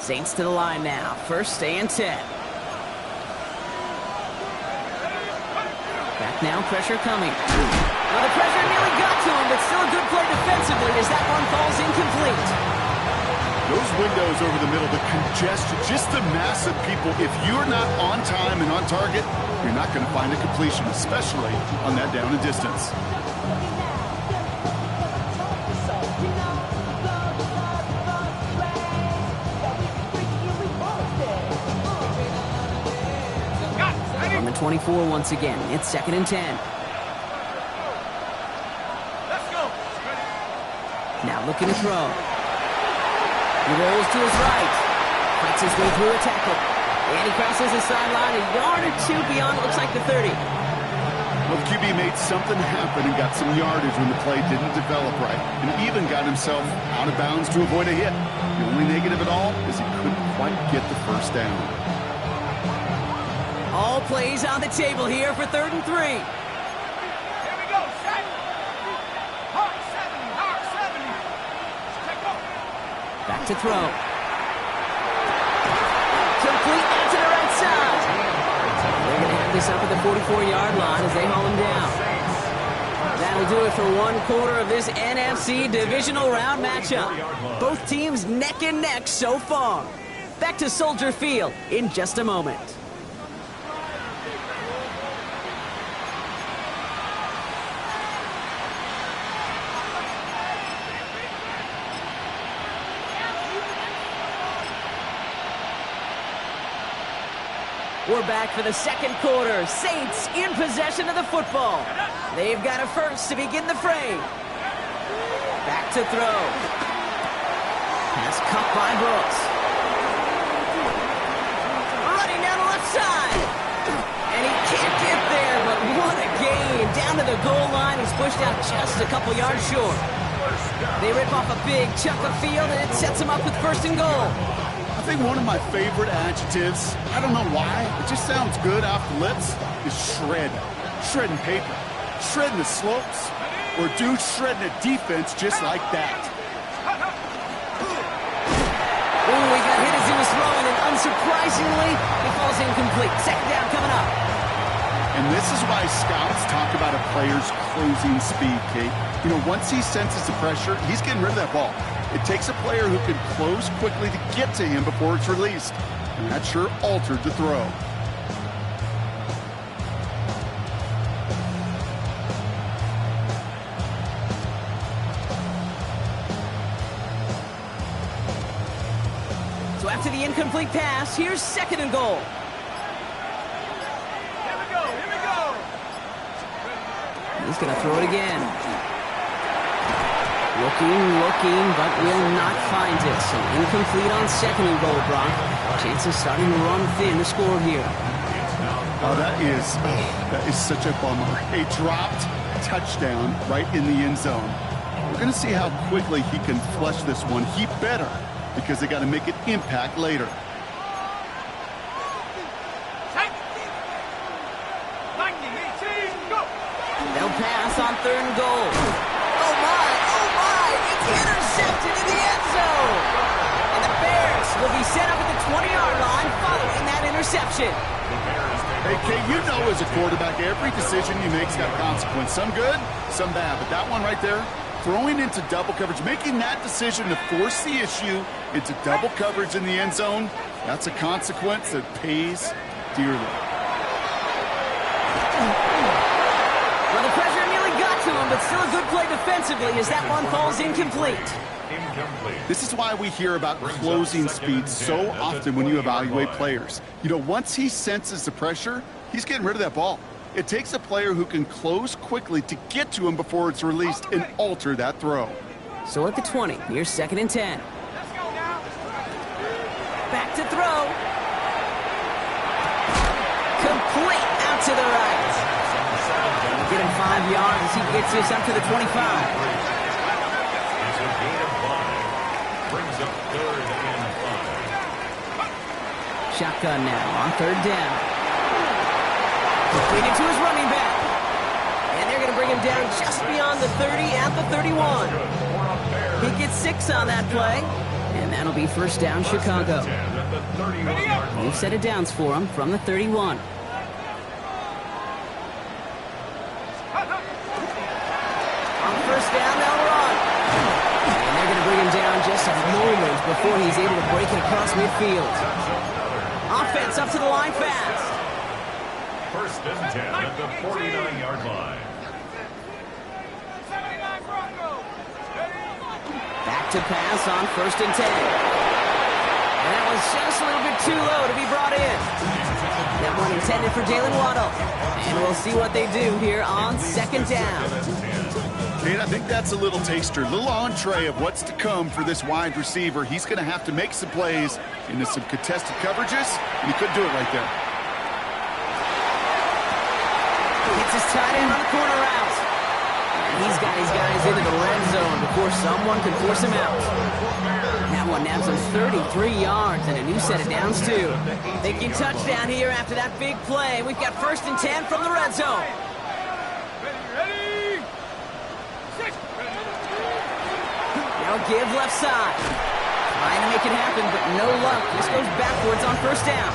Saints to the line now. First and 10. Back now, pressure coming. Well, the pressure nearly got to him, but still a good play defensively as that one falls incomplete. Those windows over the middle, the congestion, just the mass of people. If you're not on time and on target, you're not going to find a completion, especially on that down and distance. On the 24 once again. It's second and 10. Let's go. Now looking to throw. He rolls to his right. Fights his way through a tackle. And he crosses the sideline a yard or two beyond, looks like the 30. Well, the QB made something happen and got some yardage when the play didn't develop right, and even got himself out of bounds to avoid a hit. The only negative at all is he couldn't quite get the first down. All plays on the table here for 3rd and 3. Here we go. Set. Hard 70. Hard 70. Check go. Back to throw. Complete out to the right side. They're going to have this up at the 44-yard line as they haul him down. That'll do it for one quarter of this NFC divisional round matchup. Both teams neck and neck so far. Back to Soldier Field in just a moment. We're back for the second quarter. Saints in possession of the football. They've got a first to begin the fray. Back to throw. Pass cut by Brooks. Running down the left side. And he can't get there, but what a gain. Down to the goal line. He's pushed out just a couple yards short. They rip off a big chunk of field, and it sets him up with first and goal. I think one of my favorite adjectives, I don't know why, it just sounds good off the lips, is shred. Shredding paper. Shredding the slopes. Or dude shredding a defense just like that. Oh, he got hit as he was throwing, and unsurprisingly, he falls incomplete. Second down coming up. And this is why scouts talk about a player's closing speed, Kate. You know, once he senses the pressure, he's getting rid of that ball. It takes a player who can close quickly to get to him before it's released. And that sure altered the throw. So after the incomplete pass, here's second and goal. Here we go. Here we go. He's going to throw it again. Looking, but will not find it. So incomplete on second and goal, Brock. Chances starting to run thin to score here. Oh, that is such a bummer. A dropped touchdown right in the end zone. We're going to see how quickly he can flush this one. He better, because they got to make it impact later. Lightning 18. Go. They'll pass on third and goal. Oh my! It's intercepted in the end zone. And the Bears will be set up at the 20-yard line following that interception. Hey, Kate, you know as a quarterback, every decision you make's got a consequence. Some good, some bad. But that one right there, throwing into double coverage, making that decision to force the issue into double coverage in the end zone, that's a consequence that pays dearly. Well, the pressure nearly got to him, but still a good play defensively as that one falls incomplete. This is why we hear about closing speed so often when you evaluate players. You know, once he senses the pressure, he's getting rid of that ball. It takes a player who can close quickly to get to him before it's released and alter that throw. So at the 20, here's second and 10. Let's go now. Back to throw. Complete out to the right. Get him 5 yards as he gets this up to the 25. Shotgun now on third down. Completed to his running back. And they're going to bring him down just beyond the 30 at the 31. He gets 6 on that play. And that'll be first down, Chicago. New set of downs for them from the 31. On first down, they'll run. And they're going to bring him down just a moment before he's able to break it across midfield. Offense up to the line fast. First and 10 at the 49-yard line. Back to pass on first and 10. And that was just a little bit too low to be brought in. That one intended for Jalen Waddle. And we'll see what they do here on second down. Kate, I think that's a little taster, a little entree of what's to come for this wide receiver. He's going to have to make some plays into some contested coverages, and he couldn't do it right there. Gets his tight end on the corner route. He's got his guys into the red zone before someone can force him out. That one nabs him 33 yards and a new set of downs, too. Thinking touchdown here after that big play. We've got first and 10 from the red zone. Ready? Now give left side. Trying to make it happen, but no luck. This goes backwards on first down.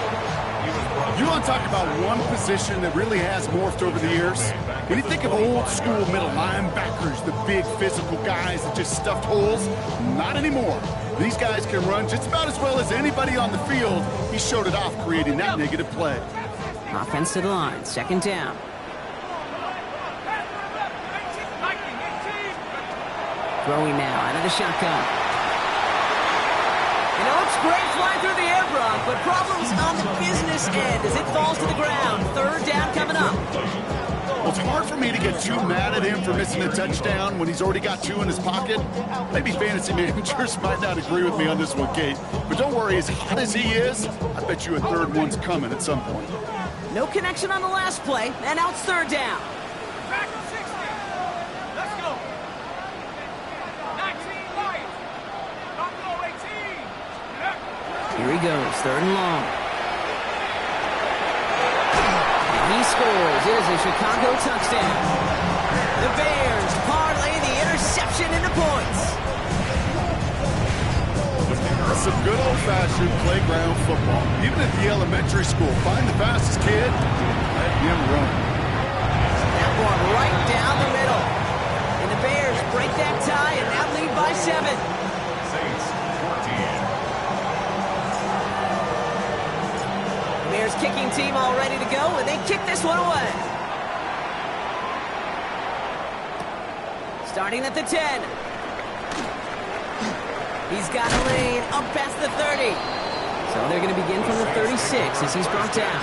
You want to talk about one position that really has morphed over the years? When you think of old school middle linebackers, the big physical guys that just stuffed holes, not anymore. These guys can run just about as well as anybody on the field. He showed it off creating that negative play. Offense to the line, second down. Throwing now out of the shotgun. You know, it's great flying through the air, Brock, but problems on the business end as it falls to the ground. Third down coming up. Well, it's hard for me to get too mad at him for missing a touchdown when he's already got two in his pocket. Maybe fantasy managers might not agree with me on this one, Kate. But don't worry, as hot as he is, I bet you a third one's coming at some point. No connection on the last play, and now it's third down. Back to 60. Let's go. 19 right. Buffalo 18. Here he goes, third and long. And he scores. It is a Chicago touchdown. The Bears parlay the interception into points. That's some good old-fashioned playground football. Even at the elementary school, find the fastest kid, let him run. That one right down the middle. And the Bears break that tie and now lead by 7. Saints 14. Bears kicking team all ready to go, and they kick this one away. Starting at the 10. He's got a lane up past the 30. So they're going to begin from the 36 as he's brought down.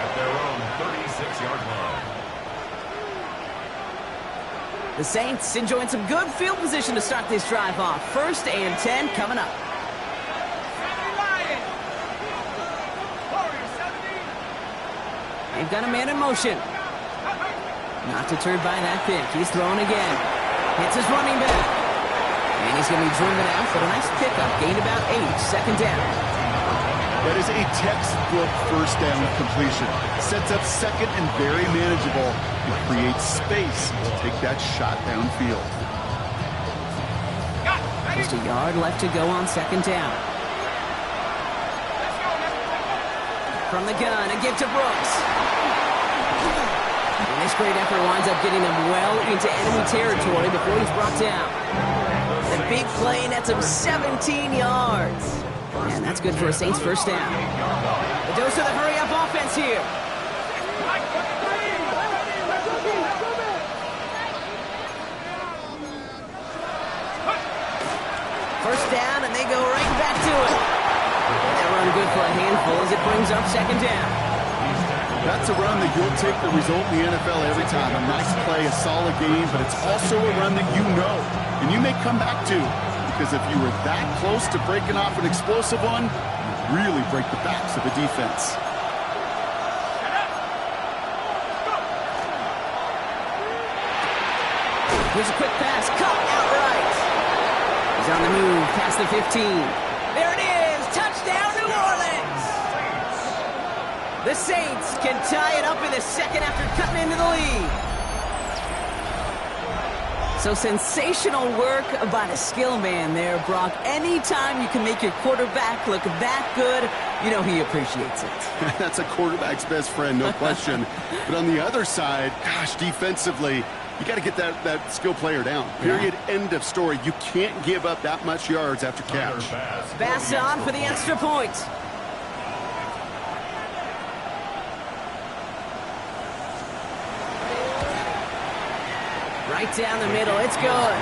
At their own 36-yard line. The Saints enjoying some good field position to start this drive off. First and 10 coming up. They've got a man in motion. Not deterred by that pick. He's throwing again. Hits his running back. And he's going to be driven out for a nice pickup. Gained about 8. Second down. That is a textbook first down completion. Sets up second and very manageable. It creates space to take that shot downfield. Just a yard left to go on second down. From the gun, a give to Brooks. And this great effort winds up getting him well into enemy territory before he's brought down. The big play nets him 17 yards. And that's good for a Saints first down. A dose of the hurry-up offense here. First down, and they go right back to it. That run good for a handful as it brings up second down. That's a run that you'll take the result in the NFL every time. A nice play, a solid game, but it's also a run that you know and you may come back to, because if you were that close to breaking off an explosive one, you really break the backs of a defense. Here's a quick pass, caught outright. He's on the move, past the 15. There it is, touchdown New Orleans. The Saints can tie it up in the second after cutting into the lead. So sensational work by the skill man there, Brock. Anytime you can make your quarterback look that good, you know he appreciates it. That's a quarterback's best friend, no question. But on the other side, gosh, defensively, you got to get that skill player down. Period. Yeah. End of story. You can't give up that much yards after catch. Pass on for the extra point. Right down the middle, it's good.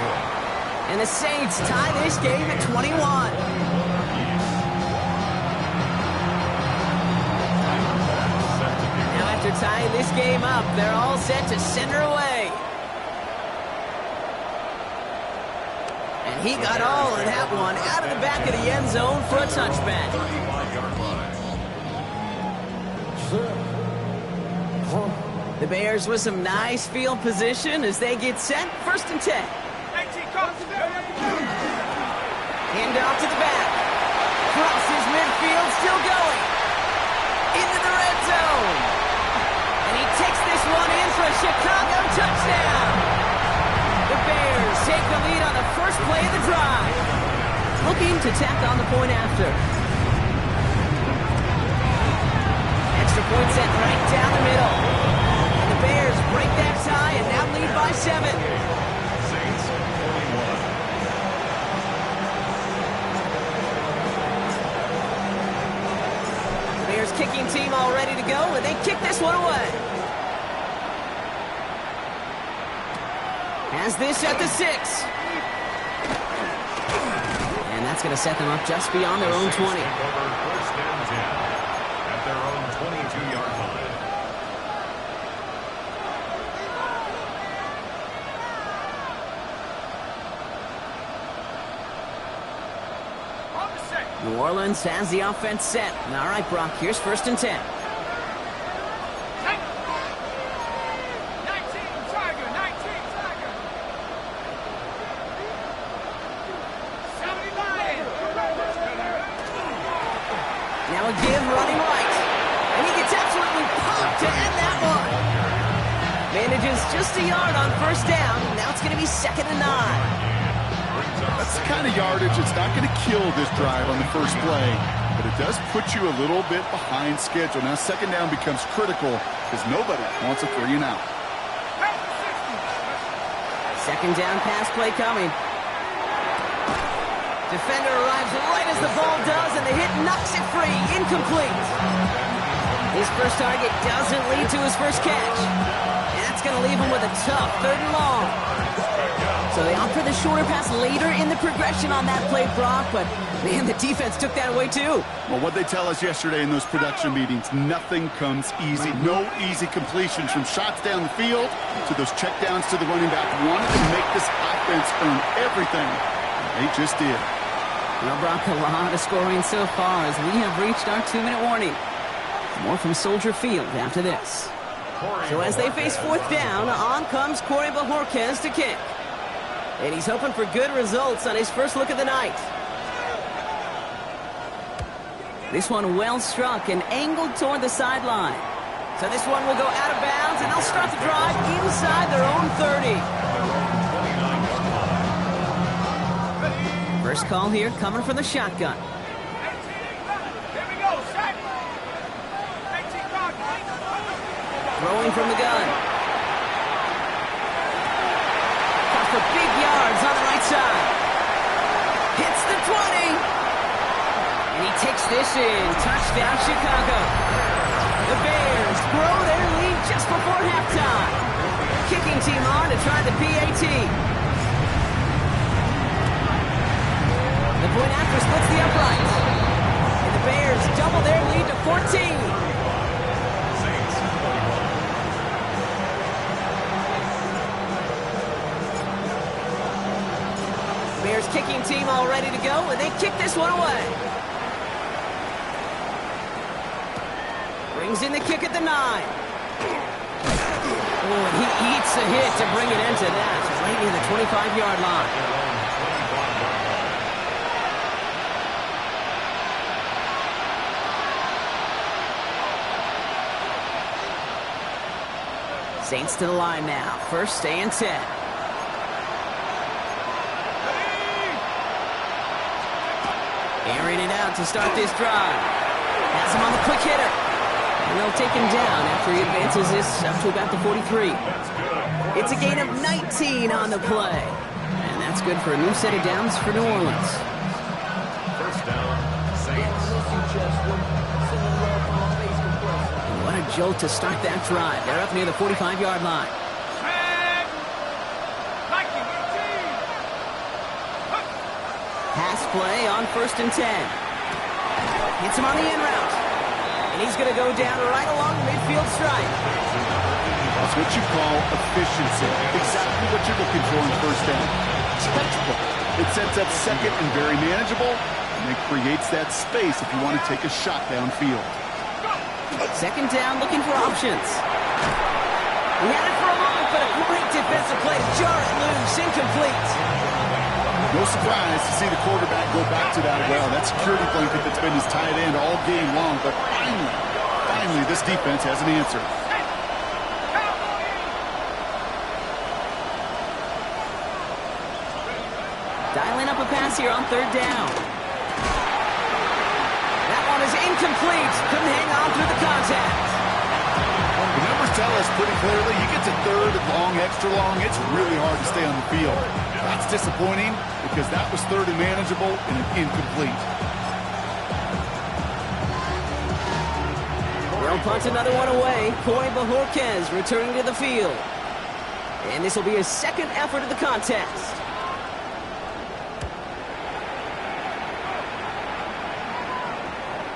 And the Saints tie this game at 21. Now after tying this game up, they're all set to center away. And he got all of that one out of the back of the end zone for a touchback. The Bears with some nice field position as they get set. 1st and 10. Hand off to the back. Crosses midfield, still going. Into the red zone. And he takes this one in for a Chicago touchdown. The Bears take the lead on the first play of the drive. Looking to tack on the point after. Extra point set right down the middle. The Bears break that tie and now lead by 7. Saints 41. Bears kicking team all ready to go, and they kick this one away. Has this at the 6. And that's going to set them up just beyond their own 20. 1st and 10 at their own 22-yard line. New Orleans has the offense set. All right, Brock, here's 1st and 10. 19, Tiger, 19, Tiger. 79. Now a give running right. And he gets absolutely pumped to end that one. Manages just a yard on 1st down. Now it's going to be 2nd and 9. That's the kind of yardage it's not going to kill this drive on the first play, but it does put you a little bit behind schedule. Now 2nd down becomes critical because nobody wants a 3 and out. 2nd down pass play coming. Defender arrives right as the ball does, and the hit knocks it free. Incomplete. His first target doesn't lead to his first catch. And that's going to leave him with a tough 3rd and long. So they opt for the shorter pass later in the progression on that play, Brock, but man, the defense took that away too. Well, what they tell us yesterday in those production meetings, nothing comes easy. No easy completions from shots down the field to those checkdowns to the running back. Wanted to make this offense earn everything. They just did. Well, Brock, a lot of scoring so far as we have reached our 2-minute warning. More from Soldier Field after this. So as they face 4th down, on comes Corey Bojorquez to kick. And he's hoping for good results on his first look of the night. This one well struck and angled toward the sideline. So this one will go out of bounds, and they'll start the drive inside their own 30. First call here coming from the shotgun. Here we go, set. 19, Throwing from the gun. For big yards on the right side. Hits the 20. And he takes this in. Touchdown, Chicago. The Bears grow their lead just before halftime. Kicking team on to try the PAT. The point after splits the uprights. And the Bears double their lead to 14. Bears kicking team all ready to go, and they kick this one away. Brings in the kick at the 9. Oh, he eats a hit to bring it into that. Right near the 25-yard line. Saints to the line now. 1st and 10. Airing it out to start this drive. Has him on the quick hitter. And they'll take him down after he advances this up to about the 43. It's a gain of 19 on the play. And that's good for a new set of downs for New Orleans. First down, Saints. And what a jolt to start that drive. They're up near the 45-yard line. Pass play on 1st and 10. Hits him on the in route. And he's going to go down right along the midfield stripe. That's what you call efficiency. Exactly what you're looking for in first down. Textbook. It sets up second and very manageable, and it creates that space if you want to take a shot downfield. Second down, looking for options. He had it for a moment, but a great defensive play to jar it loose, incomplete. No surprise to see the quarterback go back to that well. That security blanket that's been his tight end all game long, but finally, this defense has an answer. Dialing up a pass here on 3rd down. That one is incomplete. Couldn't hang on through the contact. The numbers tell us pretty clearly, you get to 3rd and long, extra long, it's really hard to stay on the field. That's disappointing because that was 3rd and manageable and an incomplete. They'll punt another one away. Coy Bajorquez returning to the field. And this will be his second effort of the contest.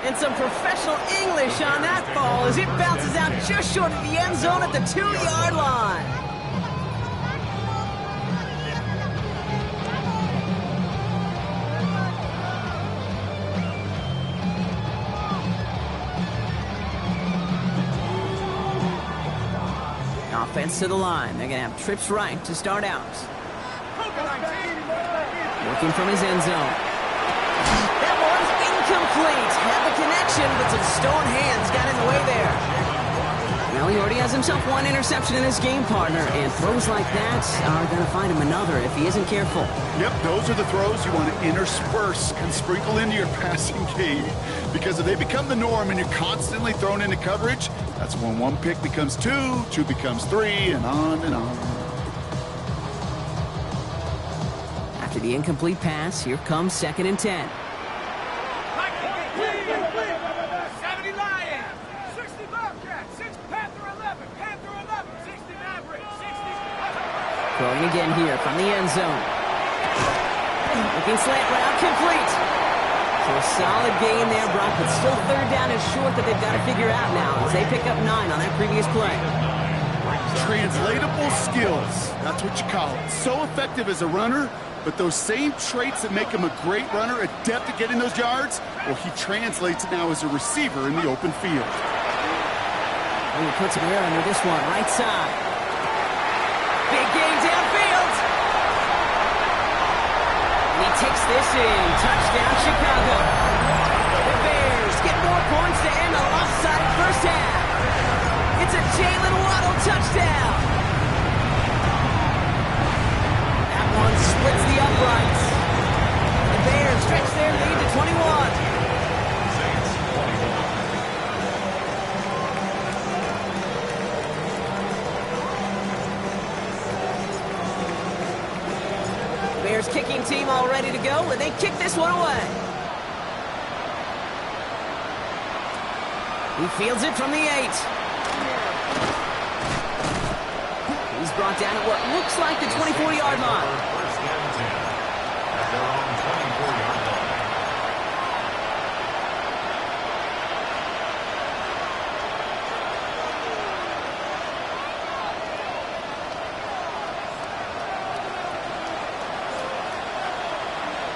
And some professional English on that ball as it bounces out just short of the end zone at the 2-yard line. Offense to the line. They're going to have trips right to start out. Working from his end zone. That one's incomplete. Had the connection, but some stone hands got in the way there. Well, he already has himself one interception in his game, partner, and throws like that are going to find him another if he isn't careful. Yep, those are the throws you want to intersperse and sprinkle into your passing game, because if they become the norm and you're constantly thrown into coverage, that's when one pick becomes two, two becomes three, and on and on. After the incomplete pass, here comes 2nd and 10. 70 Lions, 60 Bobcats, 6 Panther 11, Panther 11, 60 Maverick, 60. Throwing again here from the end zone. Looking slant route, complete. So a solid gain there, Brock, but still 3rd down is short that they've got to figure out now as they pick up 9 on that previous play. Translatable skills, that's what you call it. So effective as a runner, but those same traits that make him a great runner, adept at getting those yards, well, he translates it now as a receiver in the open field. And he puts him there under this one, right side. Big gain downfield. And he takes this in. Touchdown, Chicago. The Bears get more points to end a lopsided first half. It's a Jalen Waddle touchdown. That one splits the uprights. The Bears stretch their lead to 21. Saints 21. Bears kicking team all ready to go, and they kick this one away. He fields it from the 8. He's brought down at what looks like the 24-yard line. First and 10 at their own 24-yard line.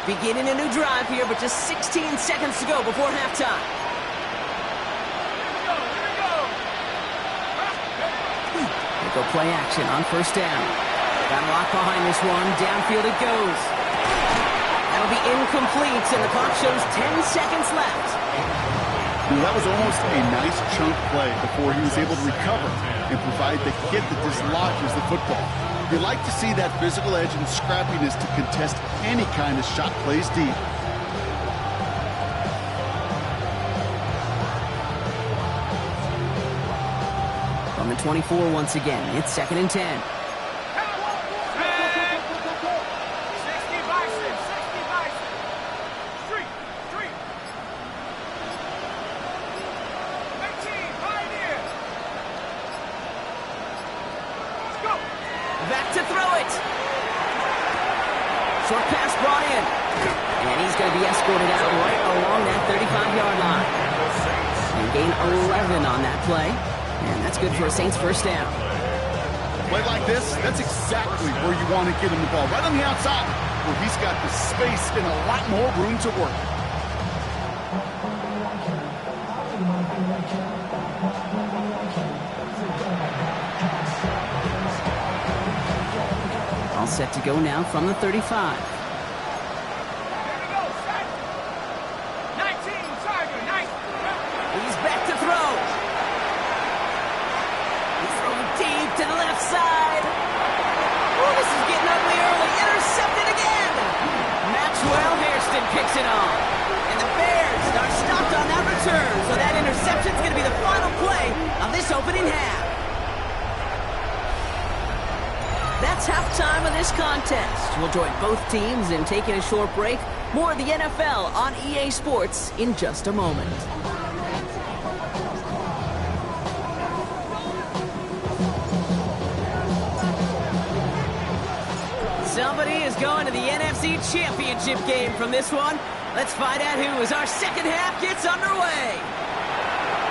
Beginning a new drive here, but just 16 seconds to go before halftime. They go play action on 1st down. Got a lock behind this one. Downfield it goes. That'll be incomplete, and the clock shows 10 seconds left. Well, that was almost a nice chunk play before he was able to recover and provide the hit that dislodges the football. You like to see that physical edge and scrappiness to contest any kind of shot plays deep. 24 once again. It's 2nd and 10. 60 Bison, 60 Bison. Street. 18, Pioneer. Let's go. Back to throw it. Short pass brought in. And he's going to be escorted out right along that 35-yard line. And gain 11 on that play. And that's good for a Saints first down. Play like this, that's exactly where you want to get him the ball. Right on the outside, where he's got the space and a lot more room to work. All set to go now from the 35. He's back to throw. He's throwing deep to the left side. Oh, this is getting ugly early. Intercepted again. Maxwell Hairston picks it off. And the Bears are stopped on that return. So that interception is going to be the final play of this opening half. That's halftime of this contest. We'll join both teams in taking a short break. More of the NFL on EA Sports in just a moment. Somebody is going to the NFC Championship game from this one. Let's find out who as our second half gets underway.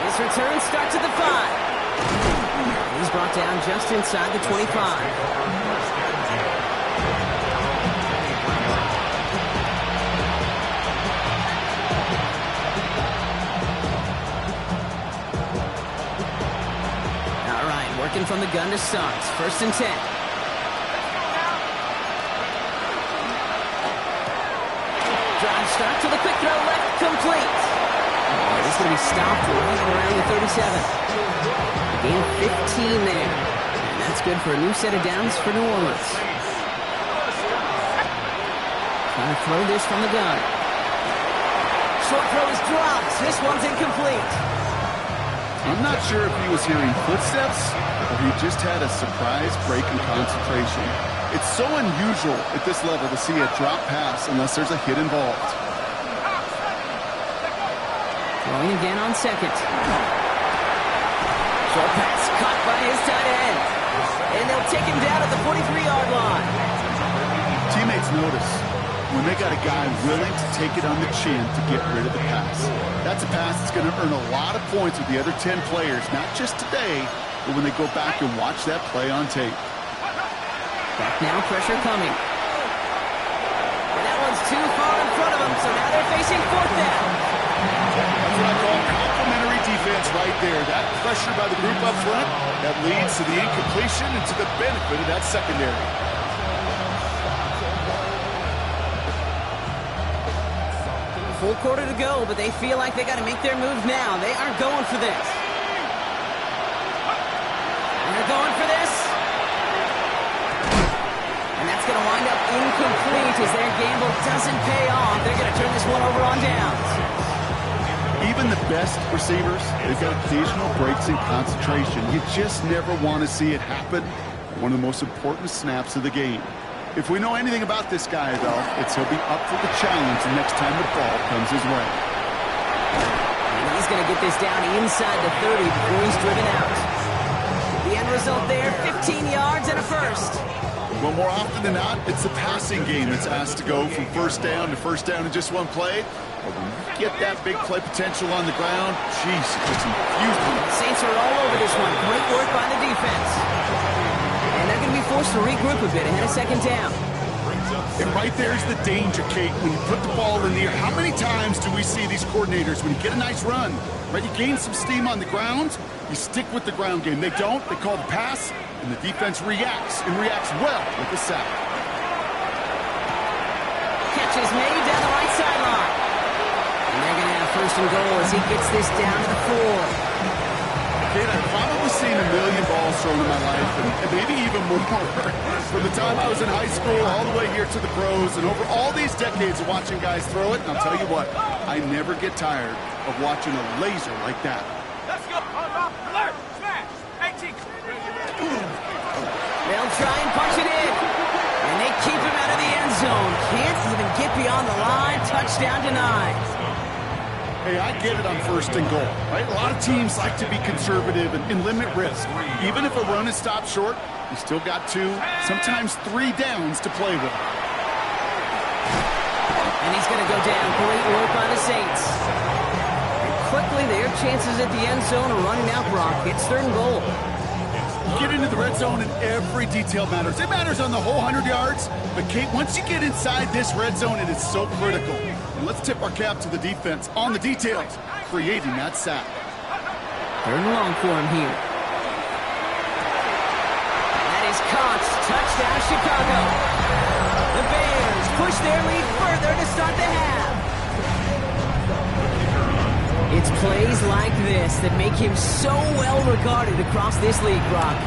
This return starts at the 5. He's brought down just inside the 25. Working from the gun to start. 1st and 10. Drive start to the quick throw left, complete. This is going to be stopped right around the 37. Gain 15 there. And that's good for a new set of downs for New Orleans. Trying to throw this from the gun. Short throw is dropped. This one's incomplete. I'm not sure if he was hearing footsteps or he just had a surprise break in concentration. It's so unusual at this level to see a drop pass unless there's a hit involved. Throwing again on 2nd. Short pass caught by his tight end. And they'll take him down at the 43-yard line. Teammates notice when they got a guy willing to take it on the chin to get rid of the pass. That's a pass that's going to earn a lot of points with the other 10 players, not just today, but when they go back and watch that play on tape. Back now, pressure coming. And that one's too far in front of them, so now they're facing 4th down. That's what I call complimentary defense right there. That pressure by the group up front, that leads to the incompletion and to the benefit of that secondary. Full quarter to go, but they feel like they got to make their move now. They aren't going for this. And they're going for this. And that's going to wind up incomplete as their gamble doesn't pay off. They're going to turn this one over on downs. Even the best receivers, they've got occasional breaks in concentration. You just never want to see it happen. One of the most important snaps of the game. If we know anything about this guy, though, it's he'll be up for the challenge the next time the ball comes his way. And he's going to get this down inside the 30 before he's driven out. The end result there, 15 yards and a first. Well, more often than not, it's the passing game that's asked to go from first down in just one play. But when you get that big play potential on the ground, jeez, it's infusing. Saints are all over this one. Great work by the defense. And they're going to be forced to regroup a bit ahead of 2nd down. And right there's the danger, Kate, when you put the ball in the air. How many times do we see these coordinators, when you get a nice run, right, you gain some steam on the ground, you stick with the ground game. They don't. They call the pass, and the defense reacts, and reacts well with the sack. Catch is made down the right sideline. And they're going to have 1st and goal as he gets this down to the 4. Kate, I've probably seen a million balls thrown in my life, and maybe even more. From the time I was in high school all the way here to the pros, and over all these decades of watching guys throw it, and I'll tell you what, I never get tired of watching a laser like that. Let's go. Alert. Smash. 18. get beyond the line. Touchdown denied. Hey, I get it on 1st and goal, right? A lot of teams like to be conservative and limit risk. Even if a run is stopped short, you still got 2, sometimes 3 downs to play with. And he's going to go down. Great work by the Saints. And quickly, their chances at the end zone are running out, Brock. It's 3rd and goal. Get into the red zone and every detail matters. It matters on the whole 100 yards. But, Kate, once you get inside this red zone, it is so critical. And let's tip our cap to the defense on the details, creating that sack. 3rd and long for him here. That is caught. Touchdown, Chicago. The Bears push their lead further to start the half. It's plays like this that make him so well regarded across this league, Brock.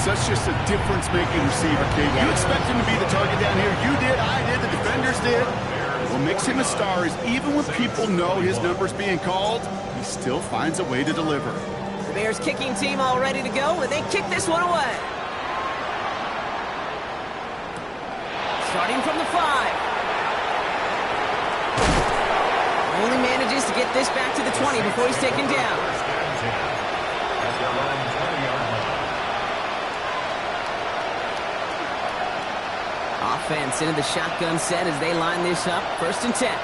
Such just a difference-making receiver, Kate. You expect him to be the target down here. You did, I did, the defenders did. What makes him a star is even when people know his number's being called, he still finds a way to deliver. The Bears kicking team all ready to go, and they kick this one away. Starting from the 5. Only manages to get this back to the 20 before he's taken down. Offense into the shotgun set as they line this up. 1st and 10.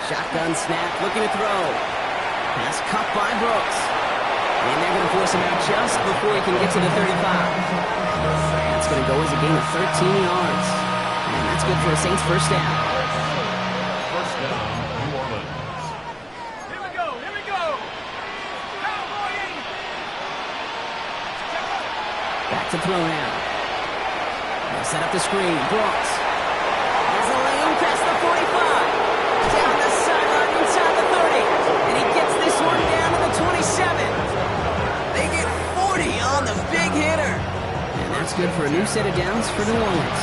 Shotgun snap, looking to throw. Pass cut by Brooks. And they're going to force him out just before he can get to the 35. That's going to go as a gain of 13 yards. And that's good for a Saints 1st down. 1st down, New Orleans. Here we go, here we go. Cowboy 80. Back to throw now. They'll set up the screen. Brooks. There's a lane past the 45. Down the sideline inside the 30. And he gets this one down to the 27. They get 40 on the big hitter. And that's good for a new set of downs for New Orleans.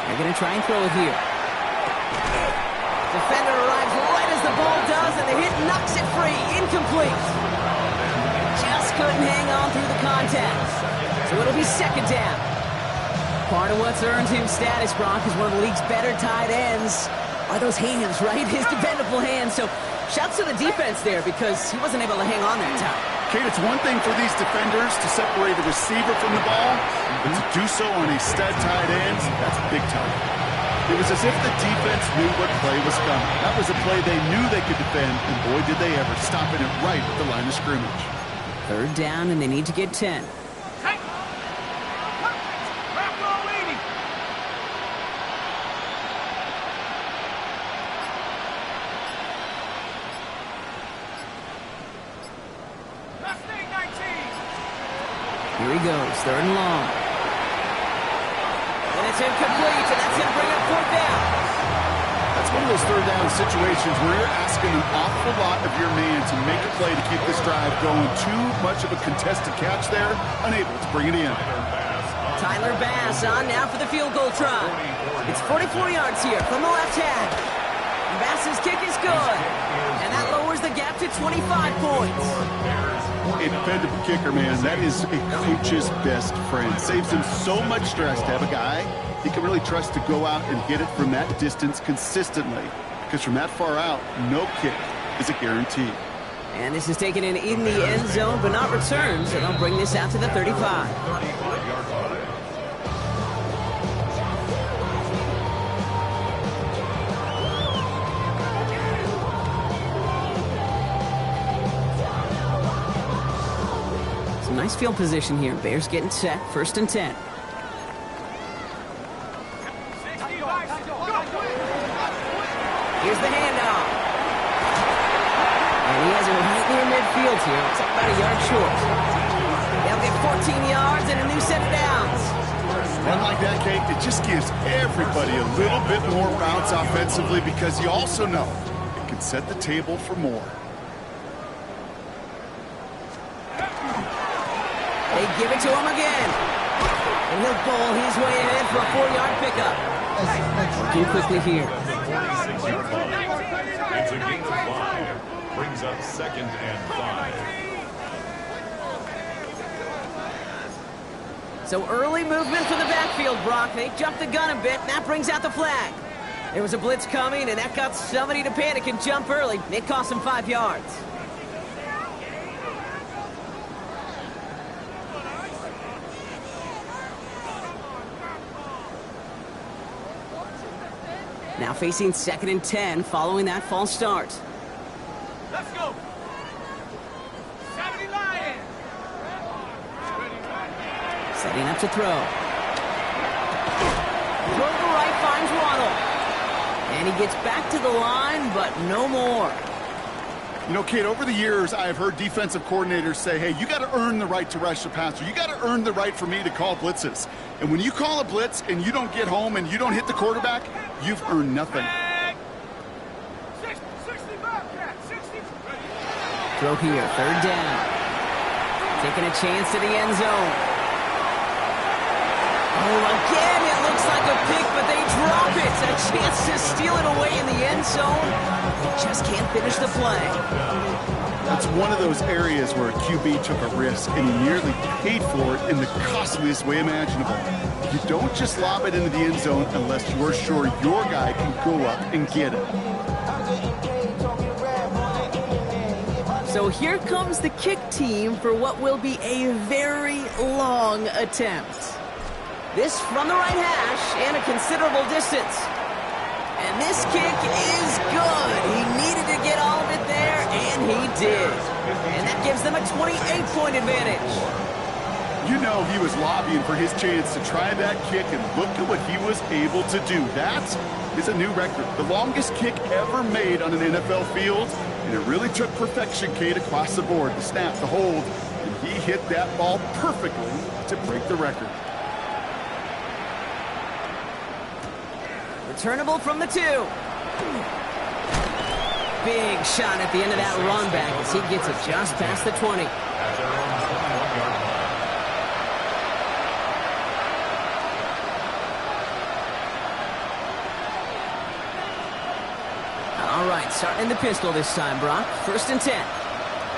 They're going to try and throw it here. Defender arrives right as the ball does, and the hit knocks it free. Incomplete. Just couldn't hang on through the contact. So it'll be 2nd down. Part of what's earned him status, Brock, is one of the league's better tight ends. Are those hands, right? His dependable hands. So shouts to the defense there because he wasn't able to hang on that time. Kate, it's one thing for these defenders to separate a receiver from the ball, but to do so on a stud tight end, that's big time. It was as if the defense knew what play was coming. That was a play they knew they could defend, and boy, did they ever, stopping it right at the line of scrimmage. 3rd down, and they need to get 10. Here he goes, 3rd and long. And it's incomplete, and that's going to bring up 4th down. That's one of those 3rd down situations where you're asking an awful lot of your man to make a play to keep this drive going. Too much of a contested catch there, unable to bring it in. Tyler Bass on now for the field goal try. It's 44 yards here from the left hand. Bass's kick is good, and that lowers the gap to 25 points. A dependable kicker, man, that is a coach's best friend. Saves him so much stress to have a guy he can really trust to go out and get it from that distance consistently. Because from that far out, no kick is a guarantee. And this is taken in the end zone, but not returned, so they'll bring this out to the 35. 35-yard line. Nice field position here. Bears getting set. 1st and 10. Here's the handoff. And he has it right near midfield here. It's about a yard short. They'll get 14 yards and a new set of downs. Run like that, Kate, it just gives everybody a little bit more bounce offensively because you also know it can set the table for more. They give it to him again. And he'll bowl his way ahead for a 4-yard pickup. Working quickly here. It's a brings up 2nd and 5. So early movement from the backfield, Brock. They jumped the gun a bit. That brings out the flag. There was a blitz coming, and that got somebody to panic and jump early. It cost them 5 yards. Now facing 2nd and 10 following that false start. Let's go. 70 Lions. Setting up to throw. Throw to the right finds Waddle. And he gets back to the line, but no more. You know, Kate, over the years, I've heard defensive coordinators say, hey, you got to earn the right to rush the passer. You got to earn the right for me to call blitzes. And when you call a blitz and you don't get home and you don't hit the quarterback, you've earned nothing. 60 Bobcat, 60. Throw here, 3rd down. Taking a chance to the end zone. Oh, again, it looks like a pick, but they drop it. A chance to steal it away in the end zone. They just can't finish the play. It's one of those areas where a QB took a risk and he nearly paid for it in the costliest way imaginable. You don't just lob it into the end zone unless you're sure your guy can go up and get it. So here comes the kick team for what will be a very long attempt. This from the right hash and a considerable distance. And this kick is good. He needed to get all of it there, and he did. And that gives them a 28-point advantage. You know he was lobbying for his chance to try that kick, and look at what he was able to do. That is a new record. The longest kick ever made on an NFL field, and it really took perfection, Kate, across the board. The snap, the hold, and he hit that ball perfectly to break the record. Returnable from the 2. Big shot at the end of that run back as he gets it just past the 20. At their own 21-yard line. All right, starting in the pistol this time, Brock. 1st and 10. Here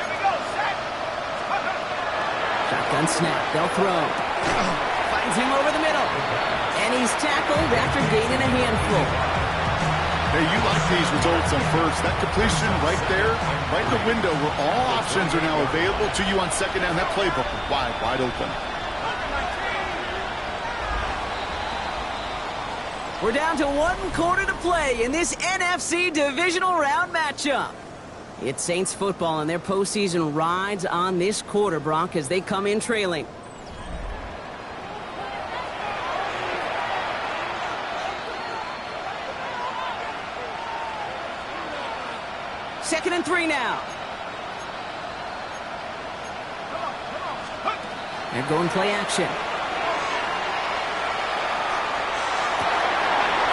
we go, set. Shotgun snap. They'll throw. Finds him over the middle. And he's tackled after gaining a handful. Hey, you like these results on first. That completion right there, right in the window where all options are now available to you on 2nd down. That playbook is wide open. We're down to 1 quarter to play in this NFC divisional round matchup. It's Saints football, and their postseason rides on this quarter, Brock, as they come in trailing. Second and 3 now. They're going play action.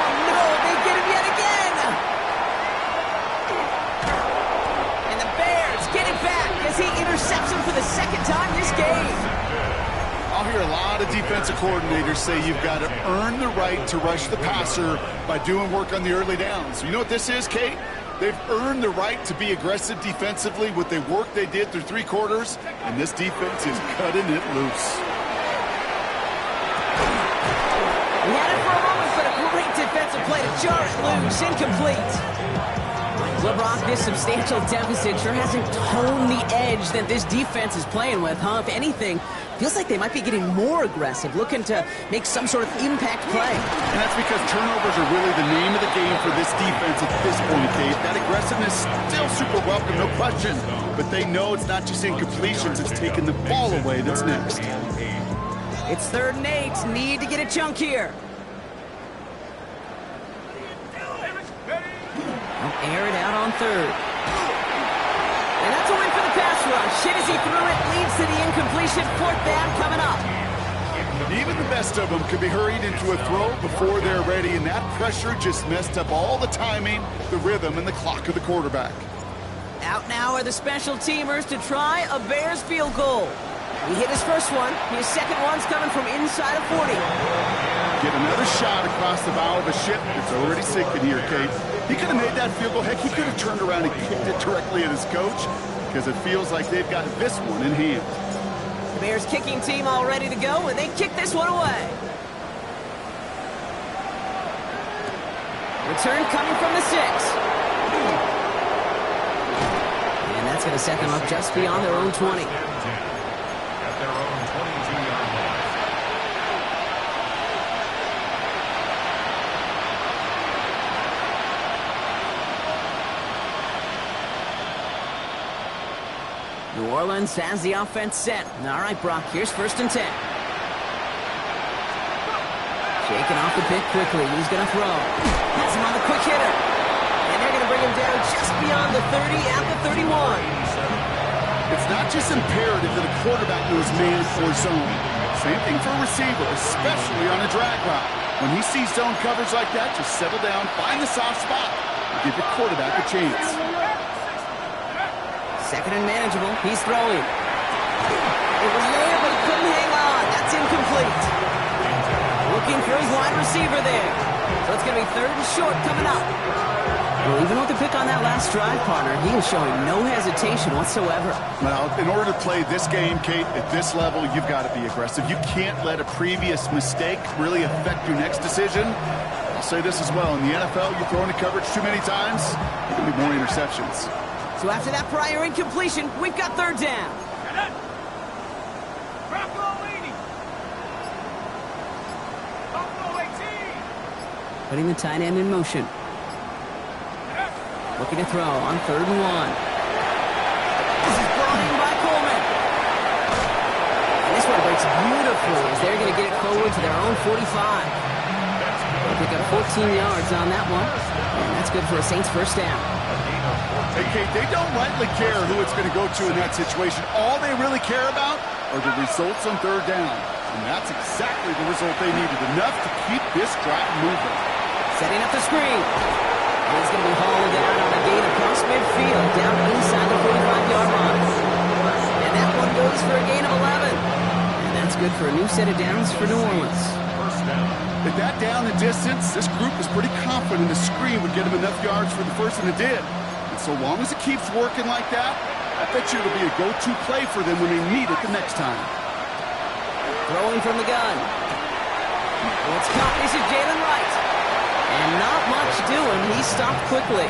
Oh, no, they get him yet again. And the Bears get it back as he intercepts him for the 2nd time this game. I'll hear a lot of defensive coordinators say you've got to earn the right to rush the passer by doing work on the early downs. You know what this is, Kate? They've earned the right to be aggressive defensively with the work they did through 3 quarters, and this defense is cutting it loose. He had it for a moment, but a great defensive play to jar it loose. Incomplete. LeBron, this substantial deficit sure hasn't toned the edge that this defense is playing with, huh? If anything, feels like they might be getting more aggressive, looking to make some sort of impact play. And that's because turnovers are really the name of the game for this defense at this point, Kate. That aggressiveness still super welcome, no question. But they know it's not just incompletions, it's taking the ball away that's next. It's 3rd and 8. Need to get a chunk here. They'll air it out on 3rd. And that's a win for the pass rush. Hit as he threw it, leads to the incompletion. 4th down coming up. Even the best of them could be hurried into a throw before they're ready, and that pressure just messed up all the timing, the rhythm, and the clock of the quarterback. Out now are the special teamers to try a Bears field goal. He hit his first one. His second one's coming from inside of 40. Get another shot across the bow of a ship that's already sinking here, Kate. He could have made that field goal. Heck, he could have turned around and kicked it directly at his coach because it feels like they've got this one in hand. The Bears kicking team all ready to go, and they kick this one away. Return coming from the 6. And that's going to set them up just beyond their own 20. At their own 22-yard line. New Orleans has the offense set. All right, Brock, here's 1st and 10. Shaking off the pick quickly. He's going to throw. Has him on the quick hitter. And they're going to bring him down just beyond the 30 at the 31. It's not just imperative that a quarterback knows man or zone. Same thing for a receiver, especially on a drag route. When he sees zone coverage like that, just settle down, find the soft spot, and give your quarterback a chance. 2nd and manageable. He's throwing. It was there, but he couldn't hang on. That's incomplete. Looking for his wide receiver there. So it's going to be 3rd and short coming up. Well, even with the pick on that last drive, partner, he is showing no hesitation whatsoever. Well, in order to play this game, Kate, at this level, you've got to be aggressive. You can't let a previous mistake really affect your next decision. I'll say this as well. In the NFL, you throw into coverage too many times, there can be more interceptions. So after that prior incompletion, we've got 3rd down. Putting the tight end in motion. Looking to throw on 3rd and 1. This is brought in by Coleman. And this one breaks beautifully as they're going to get it forward to their own 45. They'll pick up 14 yards on that one. And that's good for a Saints 1st down. Hey, Kate, they don't lightly care who it's going to go to in that situation. All they really care about are the results on 3rd down. And that's exactly the result they needed. Enough to keep this drive moving. Setting up the screen. And he's going to be hauled down on a gain across midfield, down inside the 45-yard line. And that one goes for a gain of 11. And that's good for a new set of downs for New Orleans. 1st down. At that down and distance, this group was pretty confident the screen would get them enough yards for the 1st, and it did. And so long as it keeps working like that, I bet you it'll be a go-to play for them when they need it the next time. Throwing from the gun. And it's caught. This is Jalen Wright. And not much doing. He stopped quickly.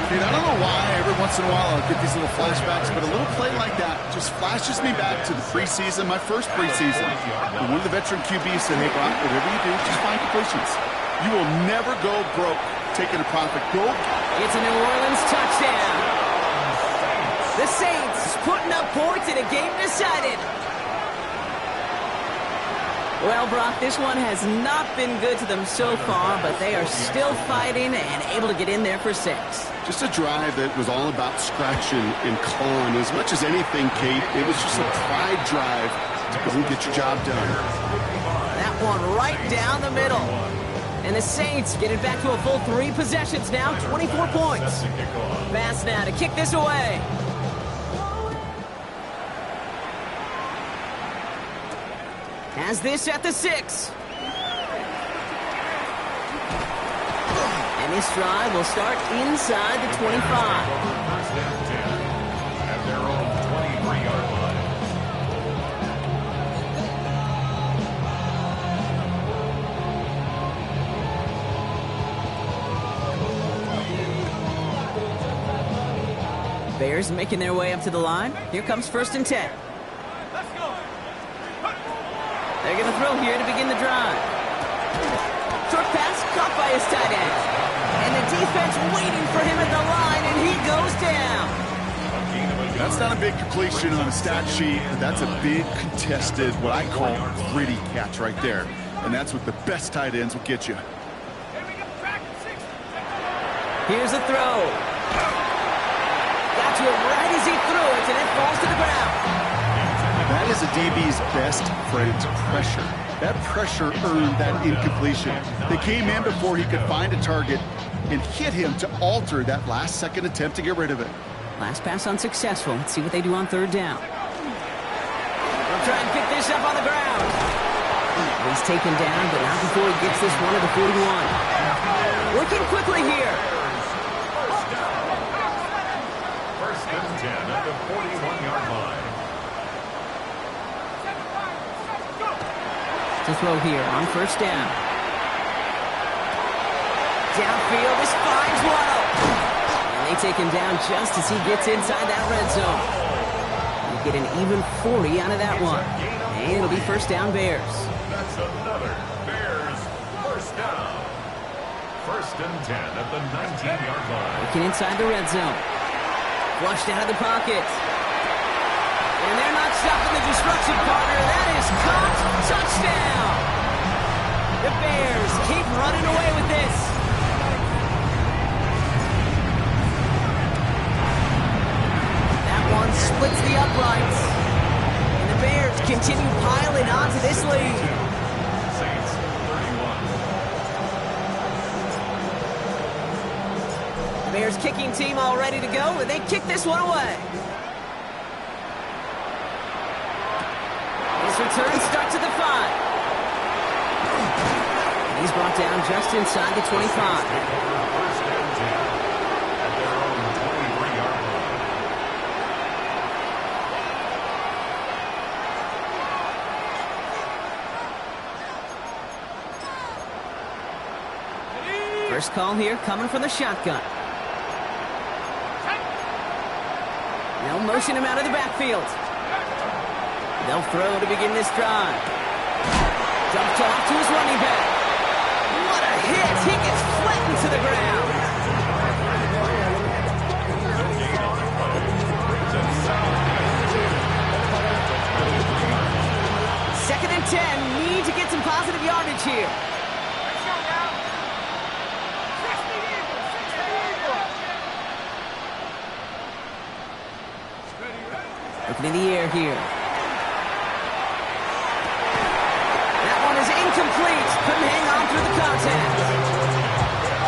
Dude, I don't know why every once in a while I'll get these little flashbacks, but a little play like that just flashes me back to the preseason, my first preseason. And one of the veteran QBs said, hey, Brock, whatever you do, just find completions. You will never go broke taking a profit. Go. It's a New Orleans touchdown. The Saints putting up points in a game decided. Well, Brock, this one has not been good to them so far, but they are still fighting and able to get in there for 6. Just a drive that was all about scratching and clawing. As much as anything, Kate, it was just a pride drive to go and get your job done. That one right down the middle. And the Saints get it back to a full 3 possessions now, 24 points. Fast now to kick this away. Has this at the 6. And this drive will start inside the 25. 1st and 10. At their own 23-yard line. Bears making their way up to the line. Here comes 1st and 10. They're going to throw here to begin the drive. Short pass caught by his tight end. And the defense waiting for him at the line, and he goes down. That's not a big completion on a stat sheet, but that's a big contested, what I call gritty catch right there. And that's what the best tight ends will get you. Here's a throw. Got to it right as he threw it, and it falls to the ground. That is a DB's best friend, pressure. That pressure earned that incompletion. They came in before he could find a target and hit him to alter that last-second attempt to get rid of it. Last pass unsuccessful. Let's see what they do on 3rd down. They'll try and pick this up on the ground. He's taken down, but not before he gets this one to the 41. Working quickly here. First and 10 at the 41-yard line. To throw here on first down. Downfield, this finds Waddle. And they take him down just as he gets inside that red zone. You get an even 40 out of that one. And it'll be first down Bears. That's another Bears first down. First and 10 at the 19-yard line. Looking inside the red zone. Flushed out of the pocket. And they're not stopping the destruction, partner. That is caught. Touchdown. The Bears keep running away with this. That one splits the uprights. And the Bears continue piling onto this lead. Saints 31. The Bears kicking team all ready to go, and they kick this one away. His return starts at the 5. And he's brought down just inside the 25. First and 10 at their own 23-yard line. First call here coming from the shotgun. They'll motion him out of the backfield. They'll throw to begin this drive. Dumps off to his running back. What a hit! He gets flattened to the ground. Second and 10. Need to get some positive yardage here. Looking in the air here. That one is incomplete. Couldn't hang on through the contact.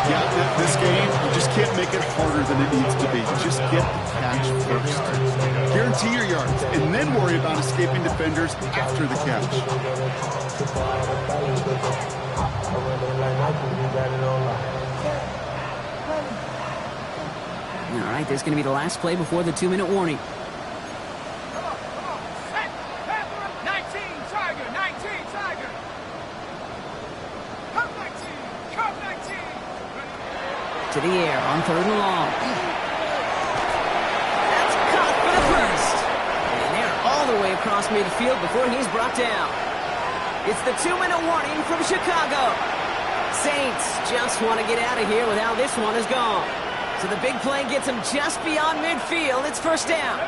Yeah, this game, you just can't make it harder than it needs to be. Just get the catch first. Guarantee your yards, and then worry about escaping defenders after the catch. All right, this is going to be the last play before the 2-minute warning. To the air on third and long. That's caught for the first. And they're all the way across midfield before he's brought down. It's the 2-minute warning from Chicago. Saints just want to get out of here with how this one is gone. So the big play gets them just beyond midfield. It's first down.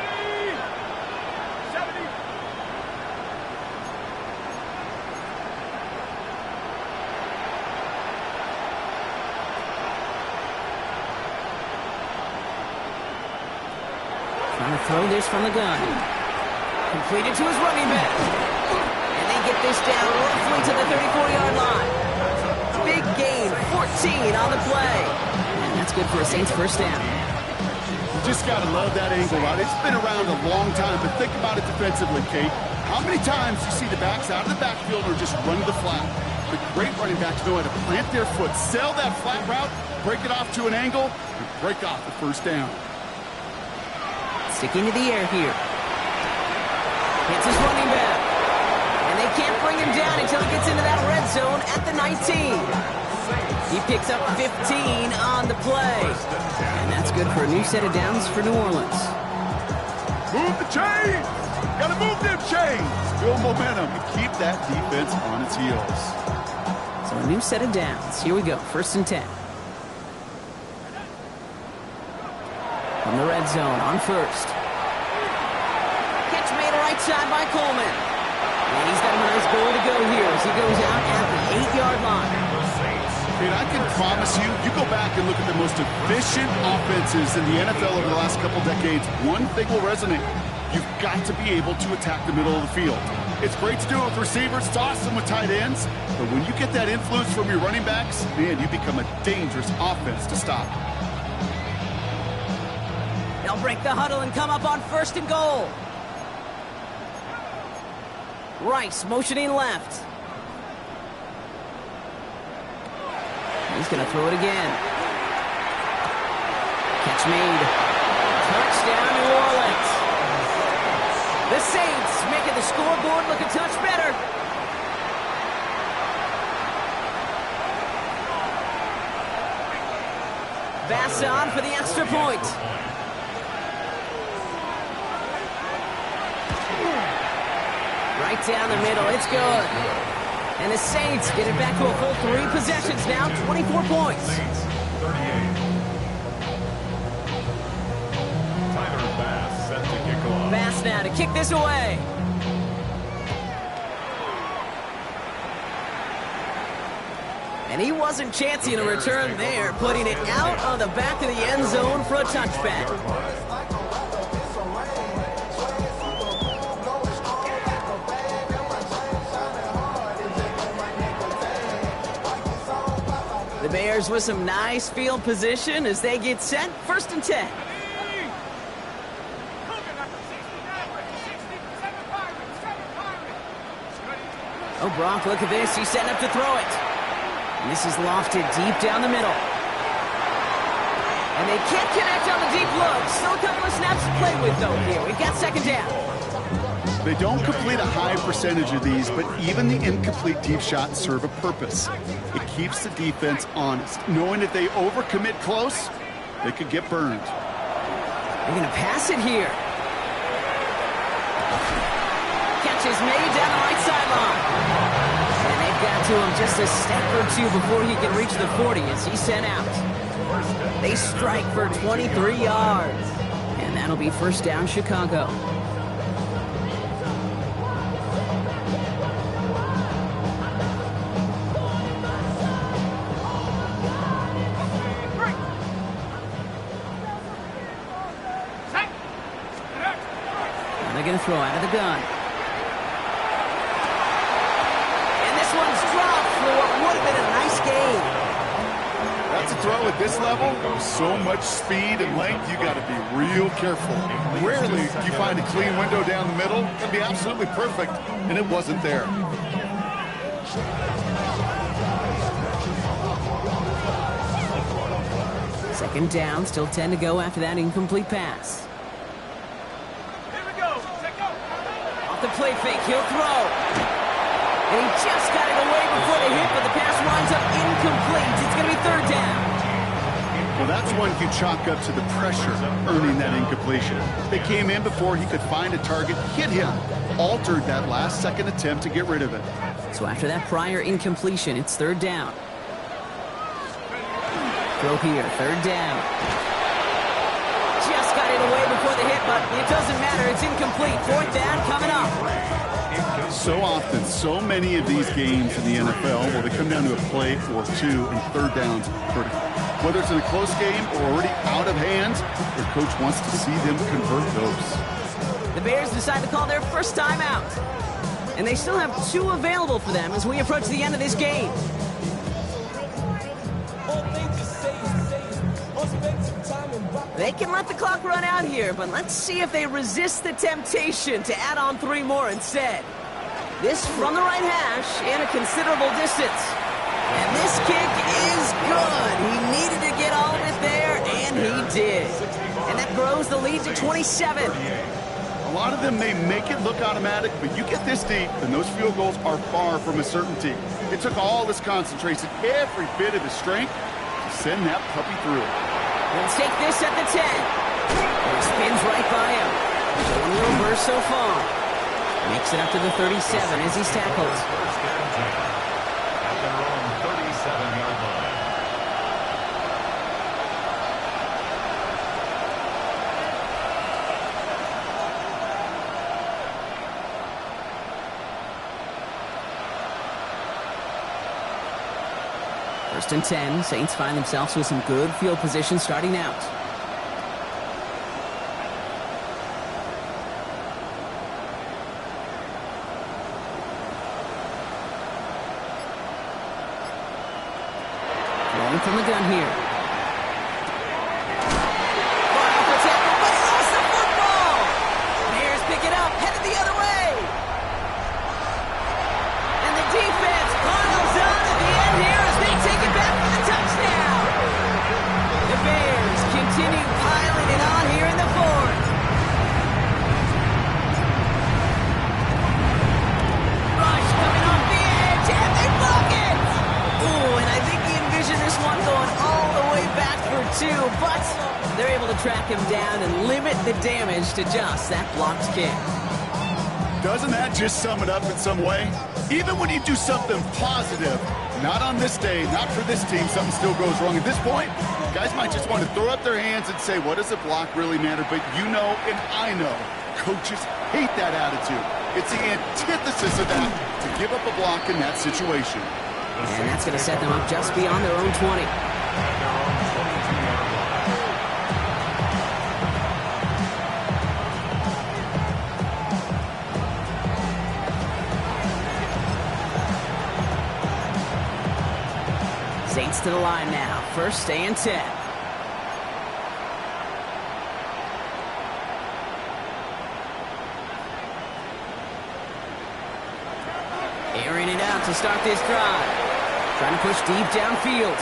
Trying to throw this from the gun. Completed to his running back. And they get this down roughly to the 34-yard line. Big gain, 14 on the play. And that's good for a Saints first down. You just got to love that angle, right? It's been around a long time, but think about it defensively, Kate. How many times you see the backs out of the backfield or just run the flat? The great running backs know how to plant their foot, sell that flat route, break it off to an angle, and break off the first down. Sticking to the air here. Hits his running back. And they can't bring him down until he gets into that red zone at the 19. He picks up 15 on the play. And that's good for a new set of downs for New Orleans. Move the chains! Gotta move them chains! Build momentum and keep that defense on its heels. So a new set of downs. Here we go. First and 10. From the red zone on first. Catch made right side by Coleman. And he's got a nice goal to go here as he goes out at the 8-yard line. And I can promise you, you go back and look at the most efficient offenses in the NFL over the last couple decades, one thing will resonate. You've got to be able to attack the middle of the field. It's great to do it with receivers. It's awesome with tight ends. But when you get that influence from your running backs, man, you become a dangerous offense to stop. They'll break the huddle and come up on first and goal. Rice motioning left. He's going to throw it again. Catch made. Touchdown, New Orleans. The Saints making the scoreboard look a touch better. Basson for the extra point. Right down the middle, it's good. And the Saints get it back to a full 3 possessions now, 24 points. Saints, 38. Tyler Bass set to kick off. Bass now to kick this away. And he wasn't chancing a return there, putting it out on the back of the end zone for a touchback. The Bears with some nice field position as they get set, 1st and 10. Oh, Brock, look at this. He's setting up to throw it. And this is lofted deep down the middle. And they can't connect on the deep look. Still a couple of snaps to play with, though, here. We've got 2nd down. They don't complete a high percentage of these, but even the incomplete deep shots serve a purpose. It keeps the defense honest, knowing if they overcommit close, they could get burned. They're going to pass it here. Catch is made down the right sideline. And they've got to him just a step or 2 before he can reach the 40 as he's sent out. They strike for 23 yards. And that'll be 1st down, Chicago. They're going to throw out of the gun. And this one's dropped for what would have been a nice gain. That's a throw at this level. So much speed and length, you got to be real careful. Rarely do you find a clean window down the middle. It'd be absolutely perfect, and it wasn't there. Second down, still 10 to go after that incomplete pass. The play fake, he'll throw. And he just got it away before the hit, but the pass winds up incomplete. It's going to be 3rd down. Well, that's one you chalk up to the pressure earning that incompletion. They came in before he could find a target, hit him, altered that last-second attempt to get rid of it. So after that prior incompletion, it's 3rd down. Throw here, 3rd down. Just got it away before the hit, but it doesn't matter. It's incomplete. 4th down coming up. So often, so many of these games in the NFL, well, they come down to a play or 2 and 3rd downs critical. Whether it's in a close game or already out of hand, their coach wants to see them convert those. The Bears decide to call their first timeout. And they still have 2 available for them as we approach the end of this game. They can let the clock run out here, but let's see if they resist the temptation to add on 3 more instead. This from the right hash and a considerable distance. And this kick is good. He needed to get all of it there, and he did. And that grows the lead to 27. A lot of them may make it look automatic, but you get this deep, and those field goals are far from a certainty. It took all his concentration, every bit of his strength, to send that puppy through. Let's take this at the 10. And it spins right by him. One little burst so far. Makes it up to the 37 as he's tackled. At their own 37-yard line. First and 10. Saints find themselves with some good field position starting out. Rolling from the gun here. Far off the tackle, but he lost the football. Bears pick it up, headed the other way. And the defense piles on at the end here as they take it back for the touchdown. limit the damage to just that blocked kick. Doesn't that just sum it up in some way? Even when you do something positive, not on this day, not for this team, something still goes wrong. At this point, guys might just want to throw up their hands and say, what does a block really matter? But you know, and I know, coaches hate that attitude. It's the antithesis of that, to give up a block in that situation. And that's going to set them up just beyond their own 20. Saints to the line now. First and 10. Airing it out to start this drive. Trying to push deep downfield.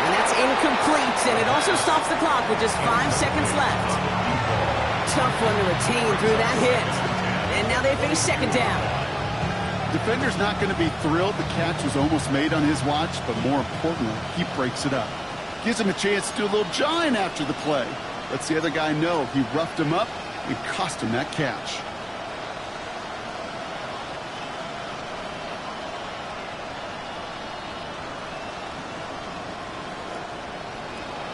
And that's incomplete, and it also stops the clock with just 5 seconds left. Tough one to retain through that hit. And now they face second down. Defender's not going to be thrilled the catch was almost made on his watch, but more importantly, he breaks it up. Gives him a chance to do a little jawing after the play. Lets the other guy know he roughed him up and cost him that catch.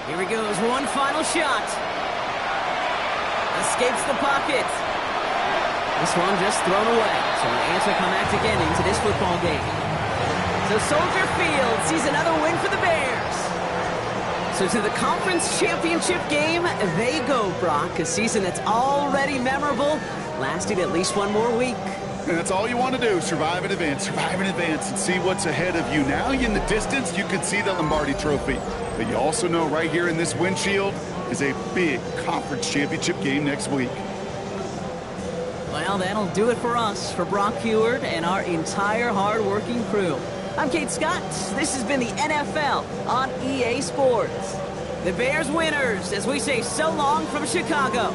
Here he goes, one final shot. Escapes the pocket. This one just thrown away. So an anticlimactic ending to this football game. So Soldier Field sees another win for the Bears. So to the conference championship game, they go, Brock. A season that's already memorable, lasting at least one more week. And that's all you want to do, survive in advance, and see what's ahead of you. Now in the distance, you can see the Lombardi Trophy. But you also know right here in this windshield is a big conference championship game next week. Well, that'll do it for us, for Brock Huard and our entire hard-working crew. I'm Kate Scott. This has been the NFL on EA Sports. The Bears winners as we say so long from Chicago.